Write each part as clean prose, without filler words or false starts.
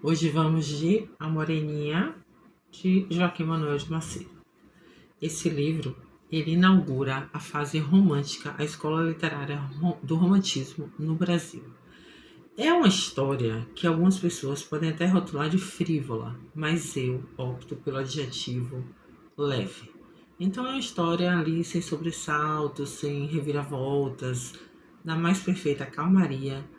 Hoje vamos de A Moreninha, de Joaquim Manuel de Macedo. Esse livro, ele inaugura a fase romântica, a escola literária do romantismo no Brasil. É uma história que algumas pessoas podem até rotular de frívola, mas eu opto pelo adjetivo leve. Então é uma história ali sem sobressaltos, sem reviravoltas, na mais perfeita calmaria.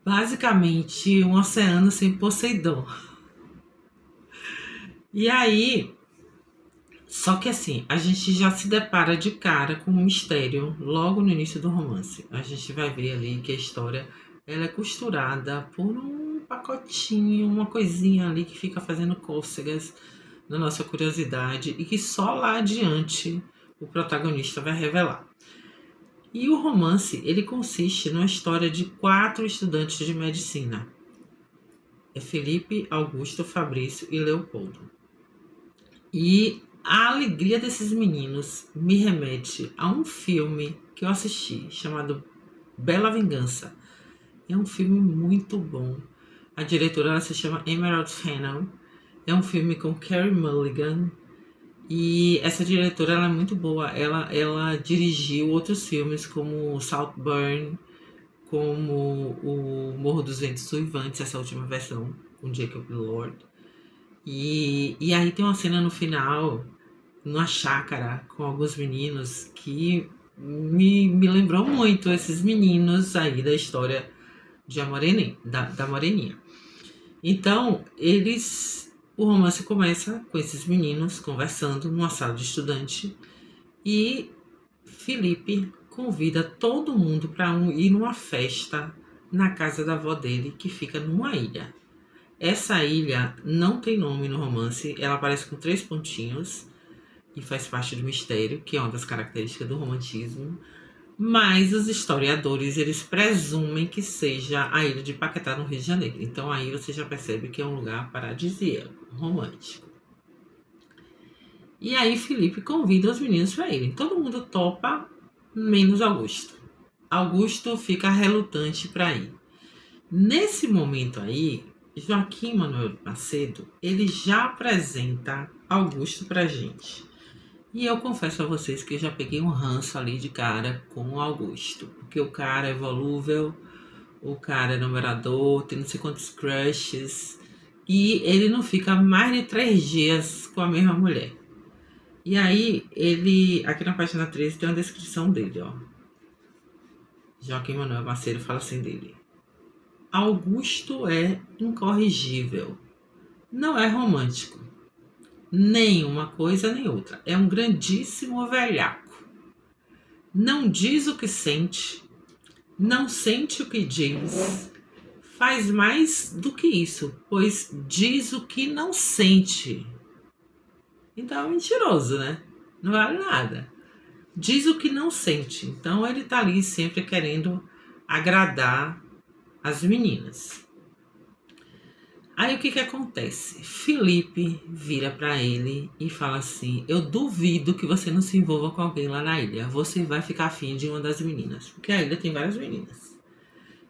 Basicamente, um oceano sem Poseidon. E aí, só que assim, a gente já se depara de cara com um mistério logo no início do romance. A gente vai ver ali que a história ela é costurada por um pacotinho, uma coisinha ali que fica fazendo cócegas na nossa curiosidade e que só lá adiante o protagonista vai revelar. E o romance, ele consiste numa história de 4 estudantes de medicina. É Felipe, Augusto, Fabrício e Leopoldo. E a alegria desses meninos me remete a um filme que eu assisti, chamado Bela Vingança. É um filme muito bom. A diretora ela se chama Emerald Fennell. É um filme com Carey Mulligan. E essa diretora ela é muito boa. Ela dirigiu outros filmes como Saltburn, como o Morro dos Ventos Uivantes, essa última versão, com Jacob Lord. E aí tem uma cena no final, numa chácara, com alguns meninos, que me lembrou muito esses meninos aí da história de da Moreninha. Então, o romance começa com esses meninos conversando numa sala de estudante e Felipe convida todo mundo para ir numa festa na casa da avó dele, que fica numa ilha. Essa ilha não tem nome no romance, ela aparece com 3 pontinhos e faz parte do mistério, que é uma das características do romantismo. Mas os historiadores, eles presumem que seja a ilha de Paquetá, no Rio de Janeiro. Então aí você já percebe que é um lugar paradisíaco, romântico. E aí Felipe convida os meninos para irem. Todo mundo topa, menos Augusto. Augusto fica relutante para ir. Nesse momento aí, Joaquim Manuel Macedo, ele já apresenta Augusto pra gente. E eu confesso a vocês que eu já peguei um ranço ali de cara com o Augusto. Porque o cara é volúvel, o cara é namorador, tem não sei quantos crushes. E ele não fica mais de 3 dias com a mesma mulher. E aí, aqui na página 13 tem uma descrição dele, ó. Joaquim Manuel Macedo fala assim dele. Augusto é incorrigível. Não é romântico. Nem uma coisa nem outra. É um grandíssimo velhaco. Não diz o que sente, não sente o que diz. Faz mais do que isso, pois diz o que não sente. Então é mentiroso, né? Não vale nada. Diz o que não sente. Então ele tá ali sempre querendo agradar as meninas. Aí o que acontece? Felipe vira para ele e fala assim: eu duvido que você não se envolva com alguém lá na ilha. Você vai ficar afim de uma das meninas. Porque a ilha tem várias meninas.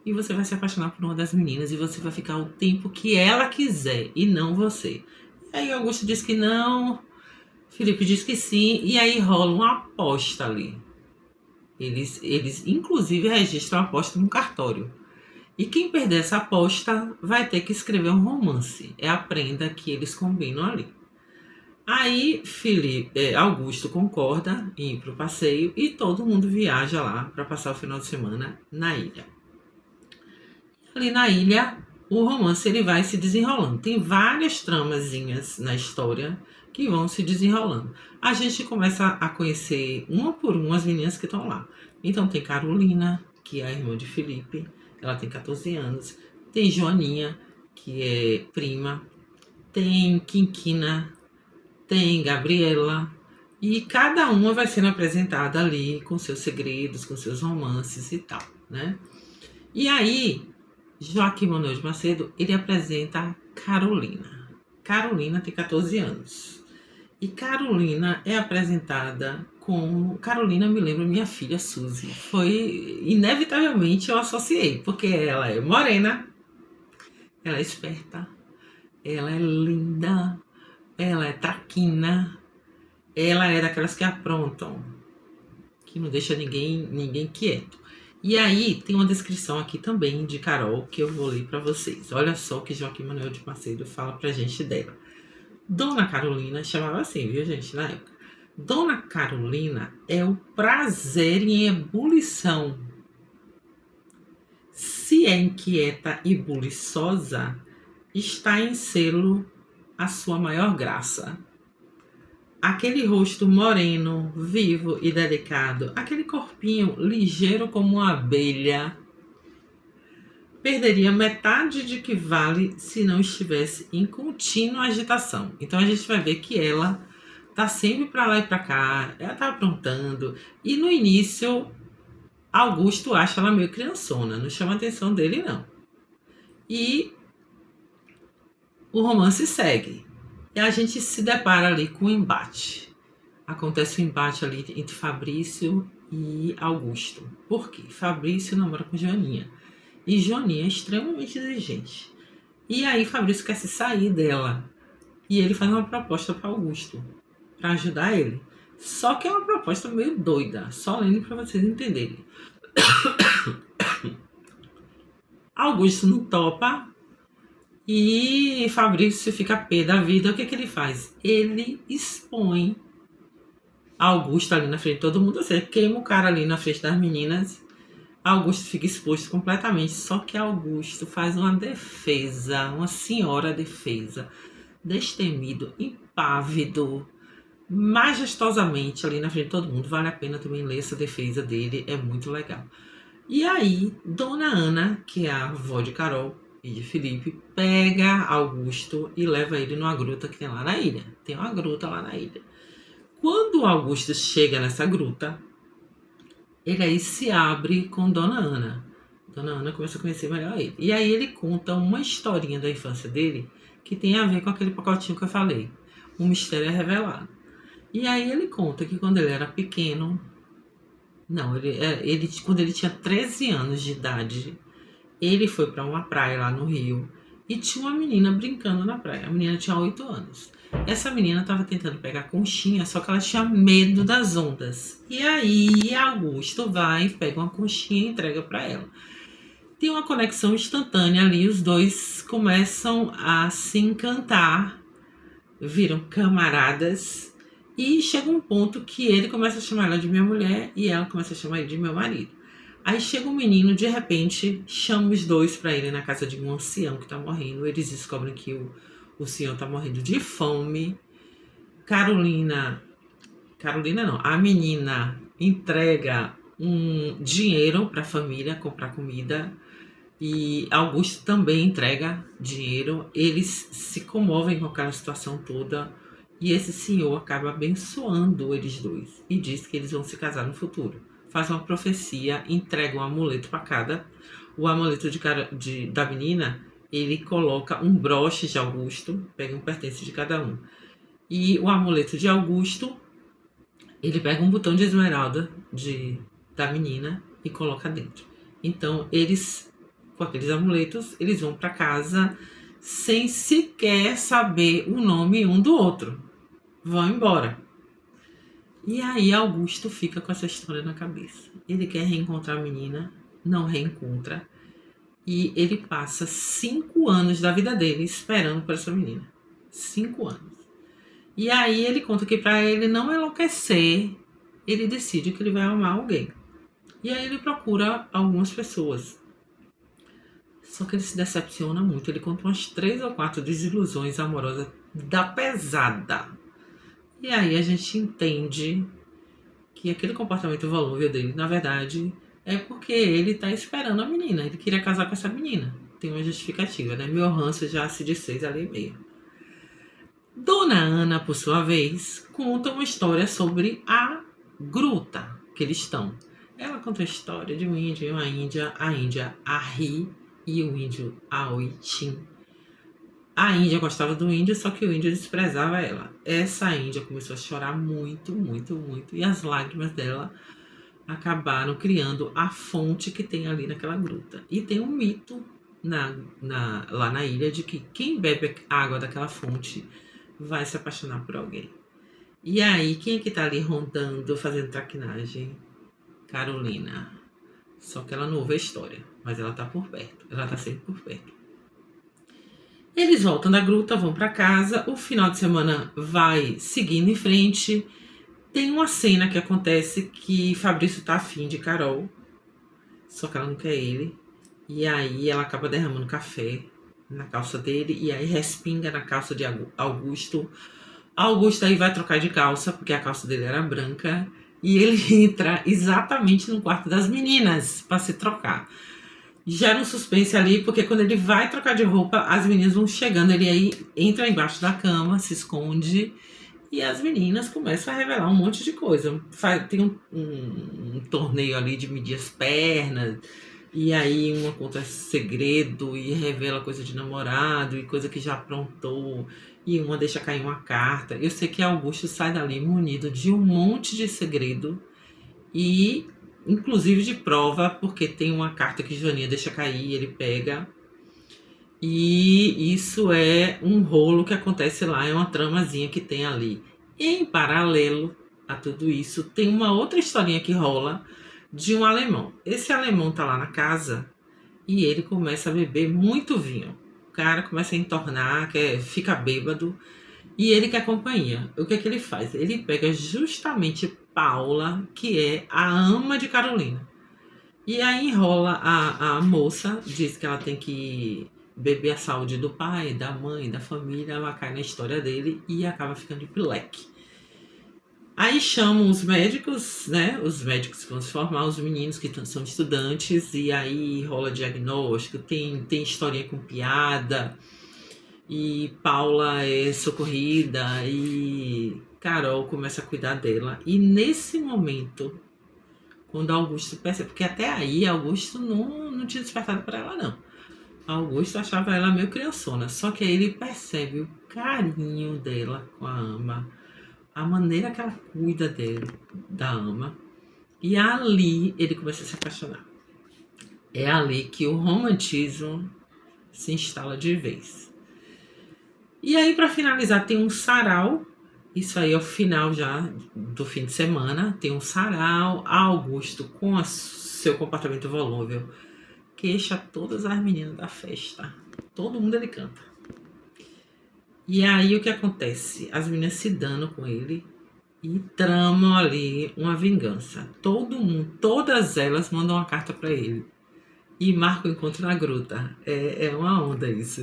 E você vai se apaixonar por uma das meninas e você vai ficar o tempo que ela quiser e não você. E aí Augusto diz que não, Felipe diz que sim, e aí rola uma aposta ali. Eles inclusive registram a aposta no cartório. E quem perder essa aposta vai ter que escrever um romance. É a prenda que eles combinam ali. Aí Augusto concorda em ir para o passeio e todo mundo viaja lá para passar o final de semana na ilha. Ali na ilha, o romance ele vai se desenrolando. Tem várias tramazinhas na história que vão se desenrolando. A gente começa a conhecer uma por uma as meninas que estão lá. Então tem Carolina, que é a irmã de Felipe, ela tem 14 anos. Tem Joaninha, que é prima. Tem Quinquina, tem Gabriela. E cada uma vai sendo apresentada ali com seus segredos, com seus romances e tal, né? E aí, Joaquim Manuel de Macedo, ele apresenta Carolina. Carolina tem 14 anos. E Carolina é apresentada como... Carolina me lembra minha filha Suzy. Foi, inevitavelmente, eu associei, porque ela é morena, Ela é esperta, ela é linda, ela é traquina, ela é daquelas que aprontam, que não deixa ninguém quieto. E aí tem uma descrição aqui também de Carol que eu vou ler para vocês. Olha só o que Joaquim Manuel de Macedo fala pra gente dela. Dona Carolina, chamava assim, viu gente, na época. Dona Carolina é o prazer em ebulição. Se é inquieta e buliçosa, está em selo a sua maior graça. Aquele rosto moreno, vivo e delicado, aquele corpinho ligeiro como uma abelha, perderia metade de que vale se não estivesse em contínua agitação. Então a gente vai ver que ela tá sempre para lá e para cá, ela tá aprontando. E no início, Augusto acha ela meio criançona, não chama a atenção dele não. E o romance segue. E a gente se depara ali com um embate. Acontece um embate ali entre Fabrício e Augusto. Por quê? Fabrício namora com Joaninha. E Joaninha é extremamente exigente. E aí Fabrício quer se sair dela. E ele faz uma proposta para Augusto, para ajudar ele. Só que é uma proposta meio doida, só lendo para vocês entenderem. Augusto não topa e Fabrício fica pé da vida. O que ele faz? Ele expõe Augusto ali na frente de todo mundo, ou seja, queima o cara ali na frente das meninas. Augusto fica exposto completamente, só que Augusto faz uma defesa, uma senhora defesa, destemido, impávido, majestosamente ali na frente de todo mundo. Vale a pena também ler essa defesa dele, é muito legal. E aí, Dona Ana, que é a avó de Carol e de Felipe, pega Augusto e leva ele numa gruta que tem lá na ilha. Tem uma gruta lá na ilha. Quando Augusto chega nessa gruta, ele aí se abre com Dona Ana. Dona Ana começa a conhecer melhor ele. E aí ele conta uma historinha da infância dele que tem a ver com aquele pacotinho que eu falei. Um mistério é revelado. E aí ele conta que quando ele era pequeno, quando ele tinha 13 anos de idade, ele foi para uma praia lá no Rio e tinha uma menina brincando na praia. A menina tinha 8 anos. Essa menina estava tentando pegar conchinha, só que ela tinha medo das ondas. E aí Augusto vai, pega uma conchinha e entrega para ela. Tem uma conexão instantânea ali, os dois começam a se encantar, viram camaradas. E chega um ponto que ele começa a chamar ela de minha mulher e ela começa a chamar ele de meu marido. Aí chega um menino, de repente, chama os dois para ir na casa de um ancião que tá morrendo. Eles descobrem que o senhor tá morrendo de fome. Carolina não, a menina entrega um dinheiro para a família comprar comida e Augusto também entrega dinheiro. Eles se comovem com aquela situação toda. E esse senhor acaba abençoando eles dois e diz que eles vão se casar no futuro. Faz uma profecia, entrega um amuleto para cada. O amuleto da menina, ele coloca um broche de Augusto, pega um pertence de cada um. E o amuleto de Augusto, ele pega um botão de esmeralda da menina e coloca dentro. Então, eles, com aqueles amuletos, eles vão para casa sem sequer saber o nome um do outro. Vão embora. E aí Augusto fica com essa história na cabeça. Ele quer reencontrar a menina, não reencontra. E ele passa 5 anos da vida dele esperando por essa menina. 5 anos. E aí ele conta que para ele não enlouquecer, ele decide que ele vai amar alguém. E aí ele procura algumas pessoas. Só que ele se decepciona muito. Ele conta umas 3 ou 4 desilusões amorosas da pesada. E aí a gente entende que aquele comportamento volúvel dele, na verdade, é porque ele tá esperando a menina. Ele queria casar com essa menina. Tem uma justificativa, né? Meu ranço já se desfez ali meio. Dona Ana, por sua vez, conta uma história sobre a gruta que eles estão. Ela conta a história de um índio e uma índia. A índia Arri e o índio Aoitim. A índia gostava do índio, só que o índio desprezava ela. Essa índia começou a chorar muito, muito, muito. E as lágrimas dela acabaram criando a fonte que tem ali naquela gruta. E tem um mito lá na ilha de que quem bebe a água daquela fonte vai se apaixonar por alguém. E aí, quem é que tá ali rondando, fazendo traquinagem? Carolina. Só que ela não ouve a história, mas ela tá por perto. Ela tá sempre por perto. Eles voltam da gruta, vão para casa. O final de semana vai seguindo em frente. Tem uma cena que acontece que Fabrício tá afim de Carol, só que ela não quer ele. E aí ela acaba derramando café na calça dele e aí respinga na calça de Augusto. Augusto aí vai trocar de calça, porque a calça dele era branca. E ele entra exatamente no quarto das meninas para se trocar. Gera um suspense ali, porque quando ele vai trocar de roupa, as meninas vão chegando. Ele aí entra embaixo da cama, se esconde. E as meninas começam a revelar um monte de coisa. Tem um torneio ali de medir as pernas. E aí uma conta segredo e revela coisa de namorado e coisa que já aprontou. E uma deixa cair uma carta. Eu sei que Augusto sai dali munido de um monte de segredo. E inclusive de prova, porque tem uma carta que Joaninha deixa cair, ele pega. E isso é um rolo que acontece lá, é uma tramazinha que tem ali. Em paralelo a tudo isso, tem uma outra historinha que rola de um alemão. Esse alemão tá lá na casa e ele começa a beber muito vinho. O cara começa a entornar, fica bêbado e ele quer companhia. O que é que ele faz? Ele pega justamente Paula, que é a ama de Carolina. E aí enrola a moça, diz que ela tem que beber a saúde do pai, da mãe, da família, ela cai na história dele e acaba ficando de pileque. Aí chamam os médicos, né? Os médicos que vão se formar, os meninos que são estudantes, e aí rola diagnóstico, tem historinha com piada, e Paula é socorrida, e Carol começa a cuidar dela. E nesse momento, quando Augusto percebe, porque até aí Augusto não tinha despertado para ela, não. Augusto achava ela meio criançona, só que aí ele percebe o carinho dela com a ama, a maneira que ela cuida dele, da ama, e ali ele começa a se apaixonar. É ali que o romantismo se instala de vez. E aí, para finalizar, tem um sarau. Isso aí é o final já do fim de semana. Tem um sarau. Augusto, com seu comportamento volúvel, queixa todas as meninas da festa. Todo mundo ele canta. E aí o que acontece? As meninas se danam com ele e tramam ali uma vingança. Todas elas mandam uma carta para ele e marcam o encontro na gruta. É uma onda isso.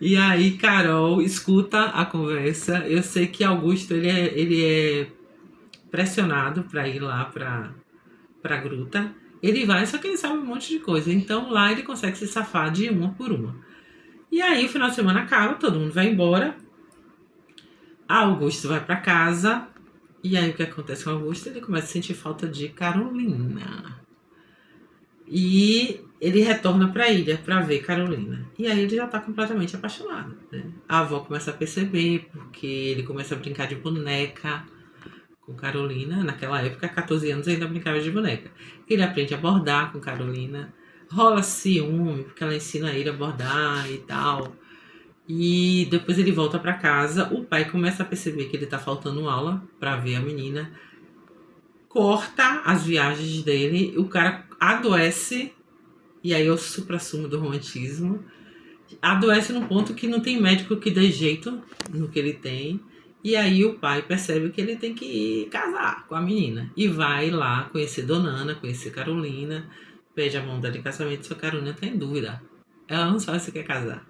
E aí Carol escuta a conversa. Eu sei que Augusto ele é pressionado para ir lá para a gruta. Ele vai, só que ele sabe um monte de coisa. Então lá ele consegue se safar de uma por uma. E aí o final de semana acaba, todo mundo vai embora. Augusto vai para casa. E aí o que acontece com Augusto? Ele começa a sentir falta de Carolina. E ele retorna para a ilha para ver Carolina. E aí ele já está completamente apaixonado, né? A avó começa a perceber, porque ele começa a brincar de boneca com Carolina. Naquela época, 14 anos, ainda brincava de boneca. Ele aprende a bordar com Carolina. Rola ciúme, porque ela ensina ele a bordar e tal. E depois ele volta para casa. O pai começa a perceber que ele tá faltando aula para ver a menina. Corta as viagens dele. O cara adoece. E aí é o suprassumo do romantismo. Adoece num ponto que não tem médico que dê jeito no que ele tem. E aí o pai percebe que ele tem que ir casar com a menina. E vai lá conhecer Dona Ana, conhecer Carolina. Pede a mão dela de casamento, só que a Carolina tá em dúvida. Ela não sabe se quer casar.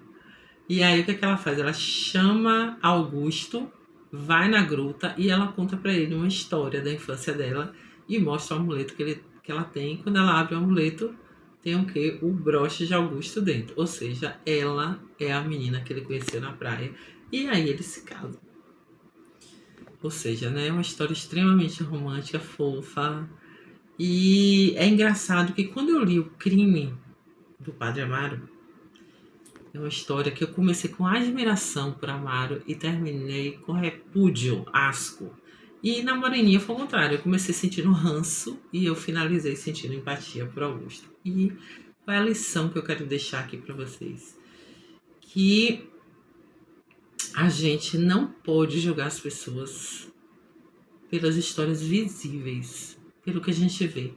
E aí o que ela faz? Ela chama Augusto, vai na gruta e ela conta pra ele uma história da infância dela e mostra o amuleto que ela tem. Quando ela abre o amuleto, tem o quê? O broche de Augusto dentro. Ou seja, ela é a menina que ele conheceu na praia. E aí eles se casam. Ou seja, né? É uma história extremamente romântica, fofa. E é engraçado que quando eu li O Crime do Padre Amaro, é uma história que eu comecei com admiração por Amaro e terminei com repúdio, asco. E na Moreninha foi o contrário. Eu comecei sentindo ranço e eu finalizei sentindo empatia por Augusto. E Qual é a lição que eu quero deixar aqui para vocês? Que a gente não pode julgar as pessoas pelas histórias visíveis, pelo que a gente vê.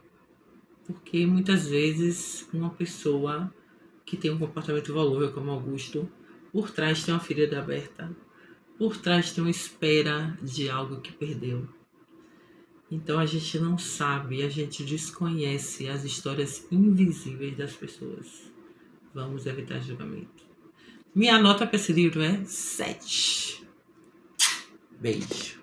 Porque muitas vezes uma pessoa que tem um comportamento volúvel como Augusto, por trás tem uma ferida aberta, por trás tem uma espera de algo que perdeu. Então a gente não sabe, a gente desconhece as histórias invisíveis das pessoas. Vamos evitar julgamento. Minha nota para esse livro é 7. Beijo.